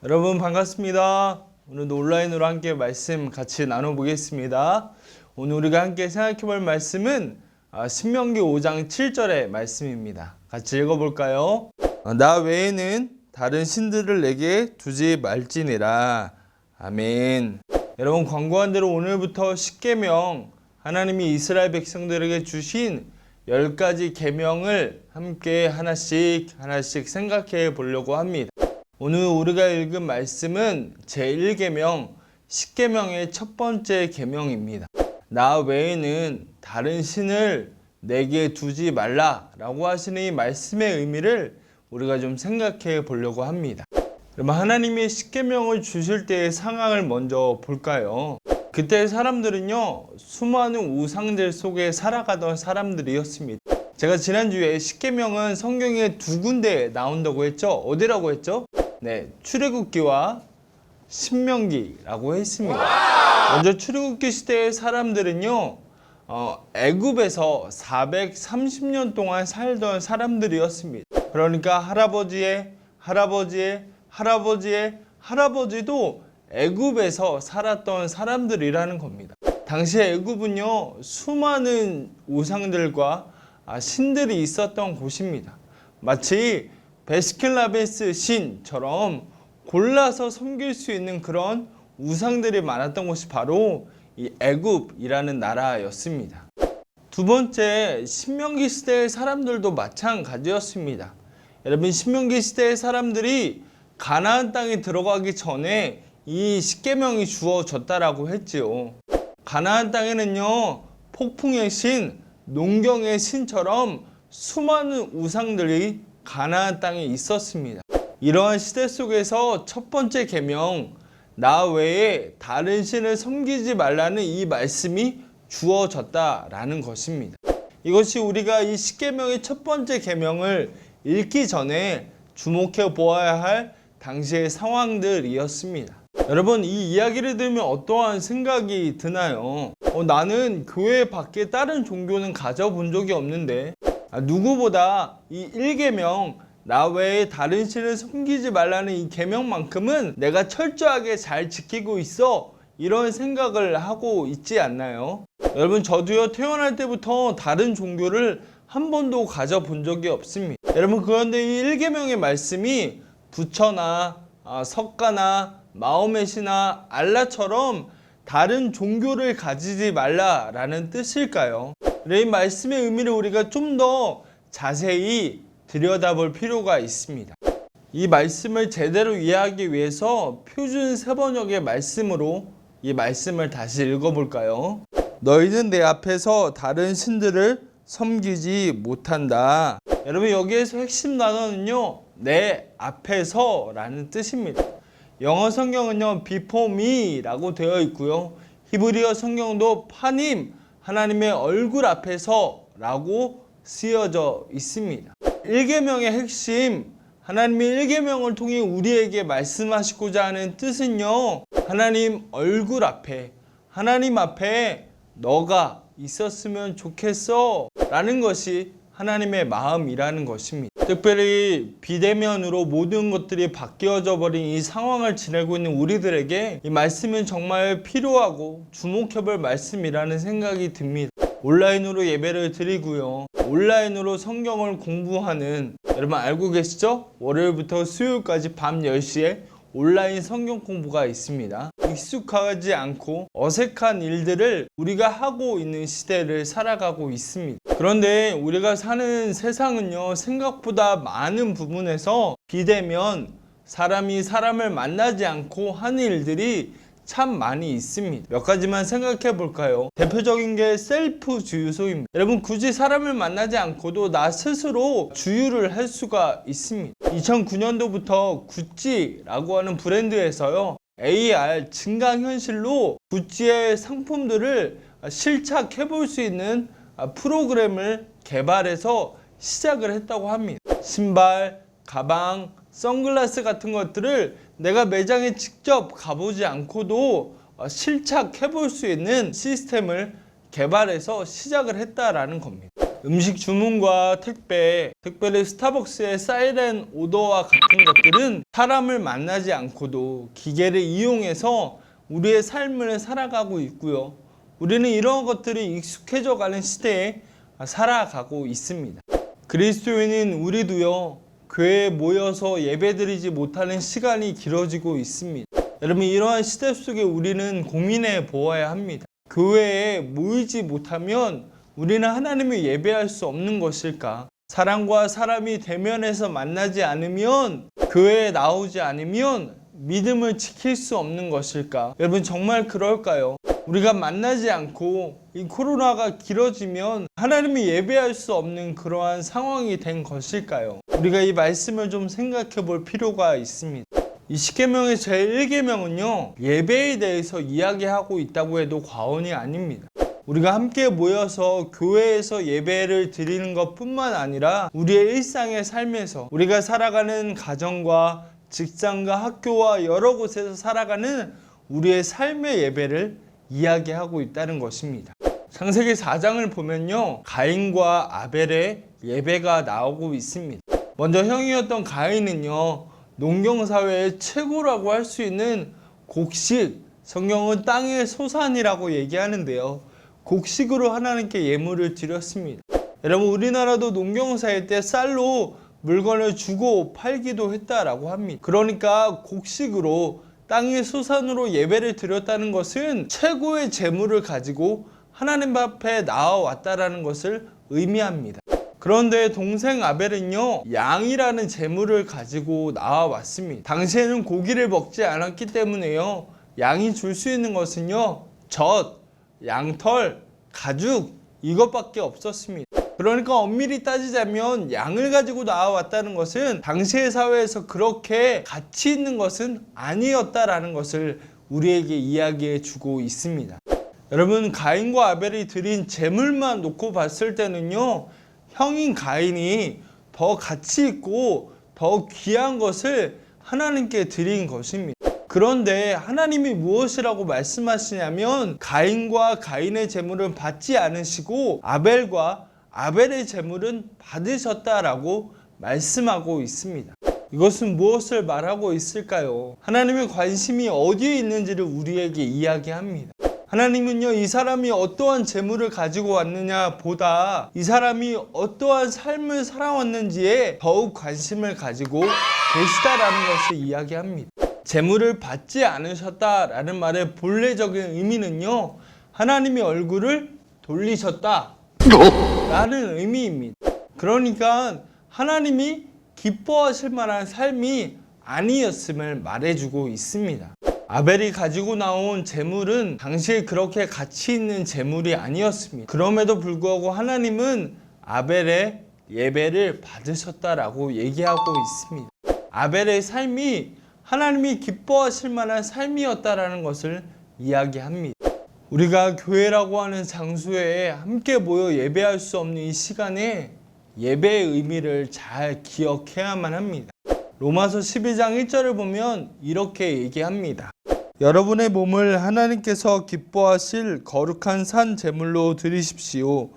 여러분 반갑습니다. 오늘도 온라인으로 함께 말씀 같이 나눠보겠습니다. 오늘 우리가 함께 생각해볼 말씀은 신명기 5장 7절의 말씀입니다. 같이 읽어볼까요? 나 외에는 다른 신들을 내게 두지 말지니라. 아멘. 여러분 광고한 대로 오늘부터 십계명, 하나님이 이스라엘 백성들에게 주신 10가지 계명을 함께 하나씩 생각해 보려고 합니다. 오늘 우리가 읽은 말씀은 제1계명, 십계명의 첫 번째 계명입니다. 나 외에는 다른 신을 내게 두지 말라라고 하시는 이 말씀의 의미를 우리가 좀 생각해 보려고 합니다. 그러면 하나님이 십계명을 주실 때의 상황을 먼저 볼까요? 그때 사람들은요, 수많은 우상들 속에 살아가던 사람들이었습니다. 제가 지난주에 십계명은 성경에 두 군데 나온다고 했죠? 어디라고 했죠? 네, 출애굽기와 신명기라고 했습니다. 먼저 출애굽기 시대의 사람들은요, 애굽에서 430년 동안 살던 사람들이었습니다. 그러니까 할아버지도 애굽에서 살았던 사람들이라는 겁니다. 당시 애굽은요, 수많은 우상들과 신들이 있었던 곳입니다. 마치 베스킨라빈스 신처럼 골라서 섬길 수 있는 그런 우상들이 많았던 곳이 바로 이 애굽이라는 나라였습니다. 두 번째, 신명기 시대의 사람들도 마찬가지였습니다. 여러분, 신명기 시대의 사람들이 가나안 땅에 들어가기 전에 이 십계명이 주어졌다라고 했지요. 가나안 땅에는요, 폭풍의 신, 농경의 신처럼 수많은 우상들이 가나안 땅에 있었습니다. 이러한 시대 속에서 첫 번째 계명, 나 외에 다른 신을 섬기지 말라는 이 말씀이 주어졌다라는 것입니다. 이것이 우리가 이 십계명의 첫 번째 계명을 읽기 전에 주목해 보아야 할 당시의 상황들이었습니다. 여러분, 이 이야기를 들으면 어떠한 생각이 드나요? 나는 교회 밖에 다른 종교는 가져본 적이 없는데 누구보다 이 1계명, 나 외에 다른 신을 섬기지 말라는 이 계명만큼은 내가 철저하게 잘 지키고 있어, 이런 생각을 하고 있지 않나요? 여러분, 저도요, 태어날 때부터 다른 종교를 한 번도 가져본 적이 없습니다. 여러분, 그런데 이 1계명의 말씀이 부처나 석가나 마호멧이나 알라처럼 다른 종교를 가지지 말라라는 뜻일까요? 이 말씀의 의미를 우리가 좀 더 자세히 들여다볼 필요가 있습니다. 이 말씀을 제대로 이해하기 위해서 표준 세번역의 말씀으로 이 말씀을 다시 읽어볼까요? 너희는 내 앞에서 다른 신들을 섬기지 못한다. 여러분, 여기에서 핵심 단어는요, 내 앞에서 라는 뜻입니다. 영어 성경은요, before me 라고 되어 있고요, 히브리어 성경도 파님, 하나님의 얼굴 앞에서 라고 쓰여져 있습니다. 1계명의 핵심, 하나님의 1계명을 통해 우리에게 말씀하시고자 하는 뜻은요, 하나님 얼굴 앞에, 하나님 앞에 너가 있었으면 좋겠어 라는 것이 하나님의 마음이라는 것입니다. 특별히 비대면으로 모든 것들이 바뀌어져 버린 이 상황을 지내고 있는 우리들에게 이 말씀은 정말 필요하고 주목해볼 말씀이라는 생각이 듭니다. 온라인으로 예배를 드리고요, 온라인으로 성경을 공부하는, 여러분 알고 계시죠? 월요일부터 수요일까지 밤 10시에 온라인 성경 공부가 있습니다. 익숙하지 않고 어색한 일들을 우리가 하고 있는 시대를 살아가고 있습니다. 그런데 우리가 사는 세상은요, 생각보다 많은 부분에서 비대면, 사람이 사람을 만나지 않고 하는 일들이 참 많이 있습니다. 몇 가지만 생각해 볼까요? 대표적인 게 셀프 주유소입니다. 여러분, 굳이 사람을 만나지 않고도 나 스스로 주유를 할 수가 있습니다. 2009년도부터 구찌라고 하는 브랜드에서요, AR 증강현실로 구찌의 상품들을 실착해 볼 수 있는 프로그램을 개발해서 시작을 했다고 합니다. 신발, 가방, 선글라스 같은 것들을 내가 매장에 직접 가보지 않고도 실착해 볼 수 있는 시스템을 개발해서 시작을 했다라는 겁니다. 음식 주문과 택배, 특별히 스타벅스의 사이렌 오더와 같은 것들은 사람을 만나지 않고도 기계를 이용해서 우리의 삶을 살아가고 있고요. 우리는 이런 것들이 익숙해져 가는 시대에 살아가고 있습니다. 그리스도인인 우리도요, 교회에 모여서 예배드리지 못하는 시간이 길어지고 있습니다. 여러분, 이러한 시대 속에 우리는 고민해 보아야 합니다. 교회에 모이지 못하면 우리는 하나님을 예배할 수 없는 것일까? 사람과 사람이 대면해서 만나지 않으면, 교회에 나오지 않으면 믿음을 지킬 수 없는 것일까? 여러분, 정말 그럴까요? 우리가 만나지 않고 이 코로나가 길어지면 하나님을 예배할 수 없는 그러한 상황이 된 것일까요? 우리가 이 말씀을 좀 생각해 볼 필요가 있습니다. 이 십계명의 제1계명은요, 예배에 대해서 이야기하고 있다고 해도 과언이 아닙니다. 우리가 함께 모여서 교회에서 예배를 드리는 것뿐만 아니라 우리의 일상의 삶에서 우리가 살아가는 가정과 직장과 학교와 여러 곳에서 살아가는 우리의 삶의 예배를 이야기하고 있다는 것입니다. 창세기 4장을 보면요, 가인과 아벨의 예배가 나오고 있습니다. 먼저 형이었던 가인은요, 농경사회의 최고라고 할 수 있는 곡식, 성경은 땅의 소산이라고 얘기하는데요, 곡식으로 하나님께 예물을 드렸습니다. 여러분, 우리나라도 농경사회 때 쌀로 물건을 주고 팔기도 했다라고 합니다. 그러니까 곡식으로 땅의 소산으로 예배를 드렸다는 것은 최고의 재물을 가지고 하나님 앞에 나와왔다라는 것을 의미합니다. 그런데 동생 아벨은요, 양이라는 재물을 가지고 나와왔습니다. 당시에는 고기를 먹지 않았기 때문에요, 양이 줄 수 있는 것은요, 젖, 양털, 가죽, 이것밖에 없었습니다. 그러니까 엄밀히 따지자면 양을 가지고 나와왔다는 것은 당시의 사회에서 그렇게 가치 있는 것은 아니었다라는 것을 우리에게 이야기해 주고 있습니다. 여러분, 가인과 아벨이 드린 제물만 놓고 봤을 때는요, 형인 가인이 더 가치 있고 더 귀한 것을 하나님께 드린 것입니다. 그런데 하나님이 무엇이라고 말씀하시냐면, 가인과 가인의 제물은 받지 않으시고 아벨과 아벨의 제물은 받으셨다라고 말씀하고 있습니다. 이것은 무엇을 말하고 있을까요? 하나님의 관심이 어디에 있는지를 우리에게 이야기합니다. 하나님은요, 이 사람이 어떠한 재물을 가지고 왔느냐 보다 이 사람이 어떠한 삶을 살아왔는지에 더욱 관심을 가지고 계시다라는 것을 이야기합니다. 재물을 받지 않으셨다라는 말의 본래적인 의미는요, 하나님의 얼굴을 돌리셨다 라는 의미입니다. 그러니까 하나님이 기뻐하실 만한 삶이 아니었음을 말해주고 있습니다. 아벨이 가지고 나온 재물은 당시에 그렇게 가치 있는 재물이 아니었습니다. 그럼에도 불구하고 하나님은 아벨의 예배를 받으셨다라고 얘기하고 있습니다. 아벨의 삶이 하나님이 기뻐하실 만한 삶이었다라는 것을 이야기합니다. 우리가 교회라고 하는 장소에 함께 모여 예배할 수 없는 이 시간에 예배의 의미를 잘 기억해야만 합니다. 로마서 12장 1절을 보면 이렇게 얘기합니다. 여러분의 몸을 하나님께서 기뻐하실 거룩한 산 제물로 드리십시오.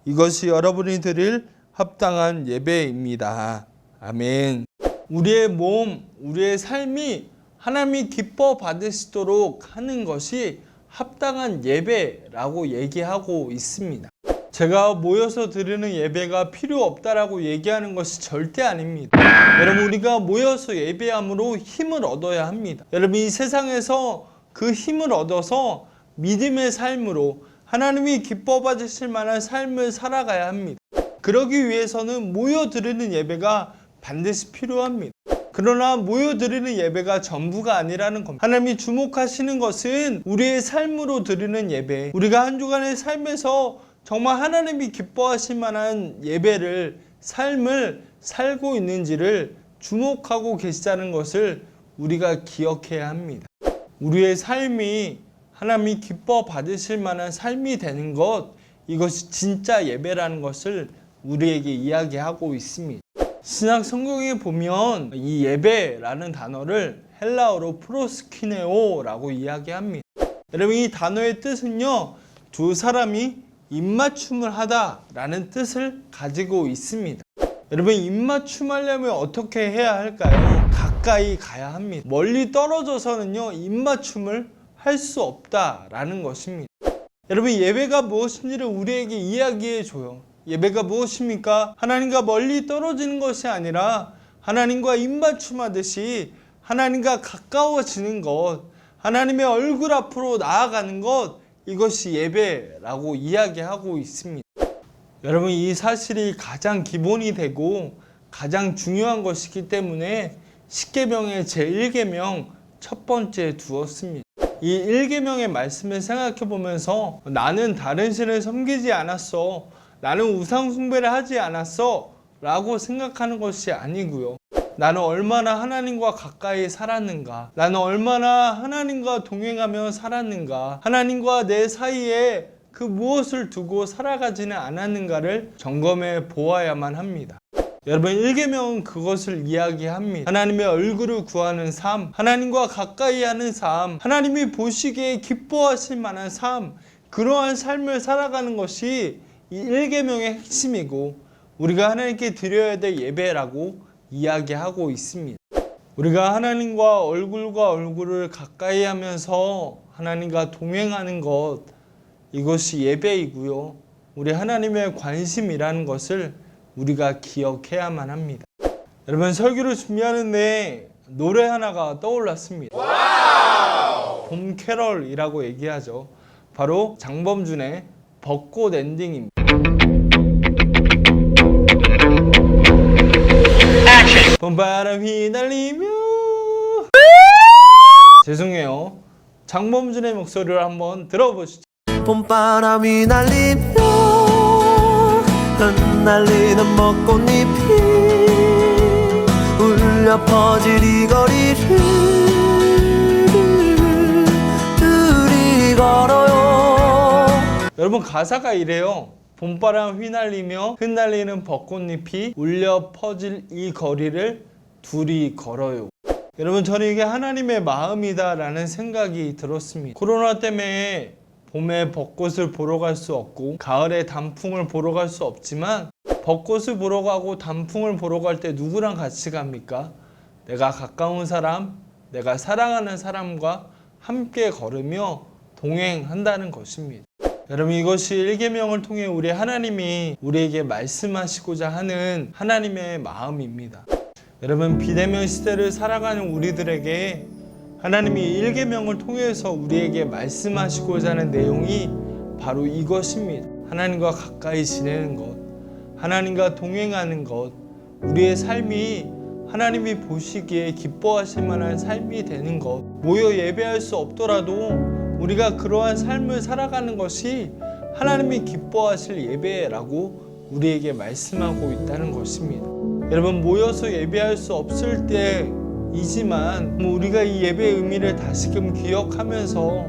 이것이 여러분이 드릴 합당한 예배입니다. 아멘. 우리의 몸, 우리의 삶이 하나님이 기뻐 받으시도록 하는 것이 합당한 예배라고 얘기하고 있습니다. 제가 모여서 드리는 예배가 필요 없다라고 얘기하는 것이 절대 아닙니다. 여러분, 우리가 모여서 예배함으로 힘을 얻어야 합니다. 여러분, 이 세상에서 그 힘을 얻어서 믿음의 삶으로 하나님이 기뻐 받으실 만한 삶을 살아가야 합니다. 그러기 위해서는 모여 드리는 예배가 반드시 필요합니다. 그러나 모여드리는 예배가 전부가 아니라는 겁니다. 하나님이 주목하시는 것은 우리의 삶으로 드리는 예배, 우리가 한 주간의 삶에서 정말 하나님이 기뻐하실 만한 예배를, 삶을 살고 있는지를 주목하고 계시다는 것을 우리가 기억해야 합니다. 우리의 삶이 하나님이 기뻐 받으실 만한 삶이 되는 것, 이것이 진짜 예배라는 것을 우리에게 이야기하고 있습니다. 신약 성경에 보면 이 예배라는 단어를 헬라어로 프로스키네오라고 이야기합니다. 여러분, 이 단어의 뜻은요, 두 사람이 입맞춤을 하다라는 뜻을 가지고 있습니다. 여러분, 입맞춤 하려면 어떻게 해야 할까요? 가까이 가야 합니다. 멀리 떨어져서는요, 입맞춤을 할 수 없다라는 것입니다. 여러분, 예배가 무엇인지를 우리에게 이야기해 줘요. 예배가 무엇입니까? 하나님과 멀리 떨어지는 것이 아니라 하나님과 입맞춤하듯이 하나님과 가까워지는 것, 하나님의 얼굴 앞으로 나아가는 것, 이것이 예배라고 이야기하고 있습니다. 여러분, 이 사실이 가장 기본이 되고 가장 중요한 것이기 때문에 십계명의 제1계명 첫 번째에 두었습니다. 이 1계명의 말씀을 생각해 보면서 나는 다른 신을 섬기지 않았어, 나는 우상 숭배를 하지 않았어 라고 생각하는 것이 아니고요. 나는 얼마나 하나님과 가까이 살았는가, 나는 얼마나 하나님과 동행하며 살았는가, 하나님과 내 사이에 그 무엇을 두고 살아가지는 않았는가를 점검해 보아야만 합니다. 여러분, 1계명은 그것을 이야기합니다. 하나님의 얼굴을 구하는 삶, 하나님과 가까이 하는 삶, 하나님이 보시기에 기뻐하실 만한 삶, 그러한 삶을 살아가는 것이 이 1계명의 핵심이고 우리가 하나님께 드려야 될 예배라고 이야기하고 있습니다. 우리가 하나님과 얼굴과 얼굴을 가까이 하면서 하나님과 동행하는 것, 이것이 예배이고요. 우리 하나님의 관심이라는 것을 우리가 기억해야만 합니다. 여러분, 설교를 준비하는데 노래 하나가 떠올랐습니다. 봄 캐럴이라고 얘기하죠. 바로 장범준의 벚꽃 엔딩입니다. 봄바람 휘날리며, 죄송해요. 장범준의 목소리를 한번 들어보시죠. 봄바람이 날리며 흩날리는 벚꽃잎이 울려 퍼질 이 거리를 둘이 걸어요. 여러분, 가사가 이래요. 봄바람 휘날리며 흩날리는 벚꽃잎이 울려 퍼질 이 거리를 둘이 걸어요. 여러분, 저는 이게 하나님의 마음이다라는 생각이 들었습니다. 코로나 때문에 봄에 벚꽃을 보러 갈 수 없고 가을에 단풍을 보러 갈 수 없지만 벚꽃을 보러 가고 단풍을 보러 갈 때 누구랑 같이 갑니까? 내가 가까운 사람, 내가 사랑하는 사람과 함께 걸으며 동행한다는 것입니다. 여러분, 이것이 1계명을 통해 우리 하나님이 우리에게 말씀하시고자 하는 하나님의 마음입니다. 여러분, 비대면 시대를 살아가는 우리들에게 하나님이 1계명을 통해서 우리에게 말씀하시고자 하는 내용이 바로 이것입니다. 하나님과 가까이 지내는 것, 하나님과 동행하는 것, 우리의 삶이 하나님이 보시기에 기뻐하실 만한 삶이 되는 것, 모여 예배할 수 없더라도 우리가 그러한 삶을 살아가는 것이 하나님이 기뻐하실 예배라고 우리에게 말씀하고 있다는 것입니다. 여러분, 모여서 예배할 수 없을 때이지만 우리가 이 예배의 의미를 다시금 기억하면서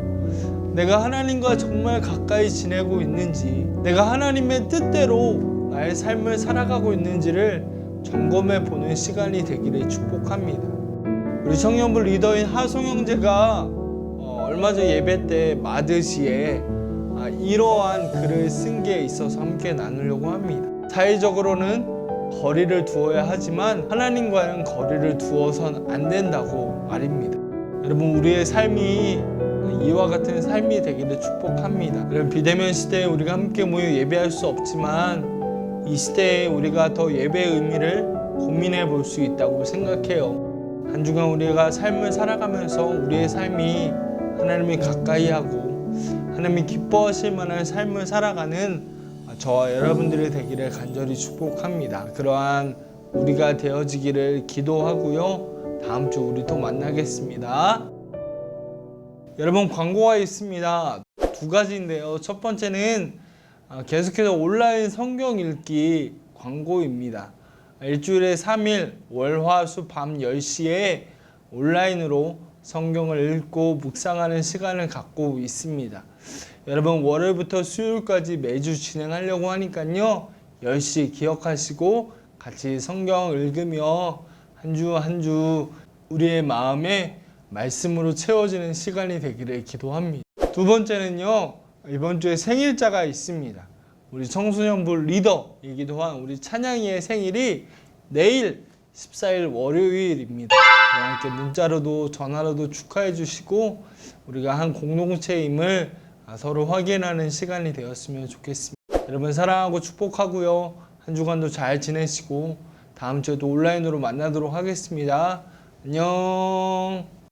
내가 하나님과 정말 가까이 지내고 있는지, 내가 하나님의 뜻대로 나의 삶을 살아가고 있는지를 점검해 보는 시간이 되기를 축복합니다. 우리 청년부 리더인 하송 형제가 얼마 전 예배 때 마드시에 이러한 글을 쓴 게 있어서 함께 나누려고 합니다. 사회적으로는 거리를 두어야 하지만 하나님과는 거리를 두어선 안 된다고 말입니다. 여러분, 우리의 삶이 이와 같은 삶이 되기를 축복합니다. 여러분, 비대면 시대에 우리가 함께 모여 예배할 수 없지만 이 시대에 우리가 더 예배의 의미를 고민해 볼 수 있다고 생각해요. 한 주간 우리가 삶을 살아가면서 우리의 삶이 하나님이 가까이 하고 하나님이 기뻐하실 만한 삶을 살아가는 저와 여러분들이 되기를 간절히 축복합니다. 그러한 우리가 되어지기를 기도하고요. 다음 주 우리 또 만나겠습니다. 여러분, 광고가 있습니다. 두 가지인데요. 첫 번째는 계속해서 온라인 성경 읽기 광고입니다. 일주일에 3일 월화수 밤 10시에 온라인으로 성경을 읽고 묵상하는 시간을 갖고 있습니다. 여러분, 월요일부터 수요일까지 매주 진행하려고 하니까요. 10시 기억하시고 같이 성경 읽으며 한 주 한 주 우리의 마음에 말씀으로 채워지는 시간이 되기를 기도합니다. 두 번째는요. 이번 주에 생일자가 있습니다. 우리 청소년부 리더이기도 한 우리 찬양이의 생일이 내일 14일 월요일입니다. 이렇게 문자로도 전화로도 축하해 주시고 우리가 한 공동체임을 서로 확인하는 시간이 되었으면 좋겠습니다. 여러분 사랑하고 축복하고요. 한 주간도 잘 지내시고 다음 주에도 온라인으로 만나도록 하겠습니다. 안녕.